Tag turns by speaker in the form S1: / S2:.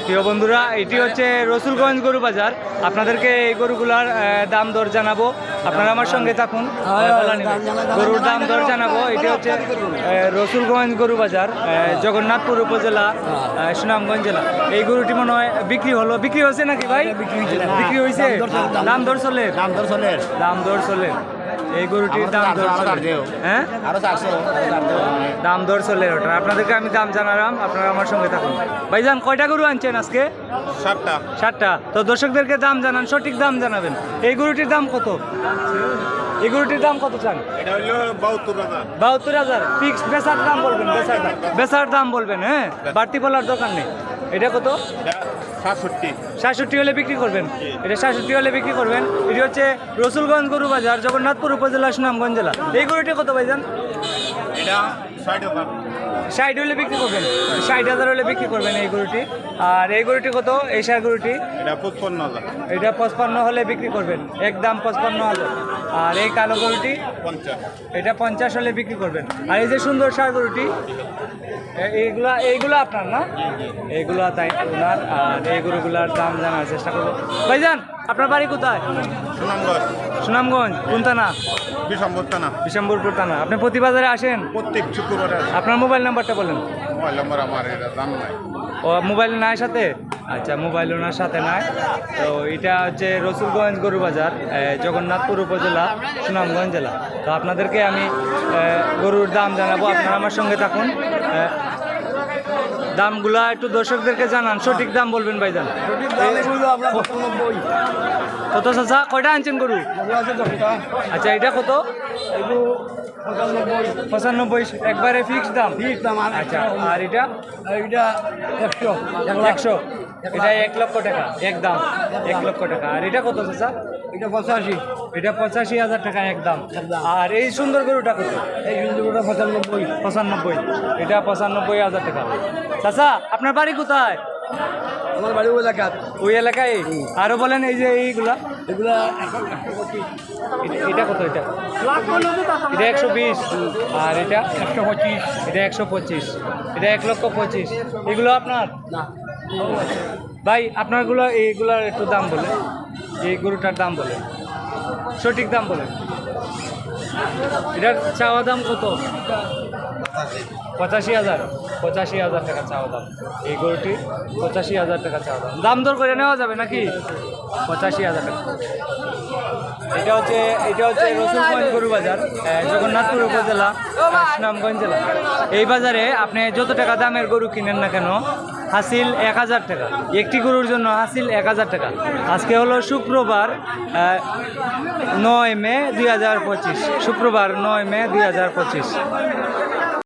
S1: প্রিয় বন্ধুরা, এটি হচ্ছে রসুলগঞ্জ গরু বাজার। আপনাদেরকে এই গরুগুলার দাম দর জানাবো, আপনারা আমার সঙ্গে থাকুন। গরুর দাম দর জানাবো। এটি হচ্ছে রসুলগঞ্জ গরু বাজার, জগন্নাথপুর উপজেলা, সুনামগঞ্জ জেলা। এই গরুটি মনে হয় বিক্রি হয়েছে নাকি ভাই? বিক্রি হয়েছে। দাম দর চলে এই গরুটির দাম দর হ্যাঁ দাম দর চলে ওটা। আপনাদেরকে আমি দাম জানালাম, আপনারা আমার সঙ্গে থাকুন। ভাইজান কয়টা গরু আনছেন আজকে? 7টা। তো দর্শকদেরকে দাম জানান, সঠিক দাম জানাবেন। এই গরুটির দাম কত? এই গরুটির দাম কত চান? 72,000 ফিক্সড। বেচার দাম বলবেন। হ্যাঁ, বাড়তি বলার দরকার নেই। এটা কত? 67 হলে বিক্রি করবেন। এটা 67 হলে বিক্রি করবেন। এটি হচ্ছে রসুলগঞ্জ গরু বাজার, জগন্নাথপুর উপজেলা, সুনামগঞ্জ জেলা। এই গরুটি কত ভাইজান? 60 হলে বিক্রি করবেন। 60,000 হলে বিক্রি করবেন এই গরুটি। আর এই গরুটি কত? এই সার গরুটি এটা 55 হলে বিক্রি করবেন, একদম 55,000। আর এই কালো গরুটি এটা 50 হলে বিক্রি করবেন। আর এই যে সুন্দর সার গরুটি, এইগুলা আপনার না? এইগুলা তাই ওনার। আর এই গরুগুলার দাম জানার চেষ্টা করবো। ভাইজান আপনার বাড়ি কোথায়? সুনামগঞ্জ। কোন থানা? বিশম্বরপুর থানা। আপনি প্রতি বাজারে আসেন?
S2: প্রত্যেক শুক্রবারে।
S1: আপনার মোবাইল নাম্বারটা বলেন।
S2: মোবাইল নাম্বার আমার জানা নাই।
S1: ও মোবাইল নাই সাথে? আচ্ছা, মোবাইল ওনার সাথে নাই। তো এটা হচ্ছে রসুলগঞ্জ গরু বাজার, জগন্নাথপুর উপজেলা, সুনামগঞ্জ জেলা। তো আপনাদেরকে আমি গরুর দাম জানাবো, আপনারা আমার সঙ্গে থাকুন। দামগুলা একটু দর্শকদেরকে জানান, সঠিক দাম বলবেন ভাইজান। কত চাচা? কয়টা আনছেন গরু? আচ্ছা, এটা কত? 95 একবারে ফিক্স দাম। আচ্ছা, আর এটা 100 এটা 1 লক্ষ টাকা একদম। 1 লক্ষ টাকা। আর এটা কত চাচা? এটা 85,000 টাকা একদম। আর এই সুন্দর গরুটা কত? এই সুন্দর গরুটা 95। এটা 95,000 টাকা। চাচা আপনার বাড়ি কোথায়?
S3: আমার বাড়ি
S1: ওই এলাকায়। আরো বলেন, এই যে এগুলা এটা কত? এটা 120। আর এটা 125। এটা 125। এটা 1,25,000। এগুলো আপনার
S3: না
S1: ভাই? আপনারগুলো এইগুলার একটু দাম বলেন, এই গরুটার দাম বলেন, সঠিক দাম বলেন। এটার চাওয়া দাম কত? 85,000 টাকা চাওয়া দাম। এই গরুটি 85,000 টাকা চাওয়া দাম। দাম দর করে নেওয়া যাবে নাকি? 85,000 টাকা। এটা হচ্ছে রসুলগঞ্জ গরু বাজার, জগন্নাথপুর উপজেলা, সুনামগঞ্জ জেলা। এই বাজারে আপনি যত টাকা দামের গরু কিনেন না কেন, হাসিল 1,000 টাকা। একটি গরুর জন্য হাসিল 1,000 টাকা। আজকে হলো শুক্রবার 9 মে 2025। শুক্রবার 9 মে 2025।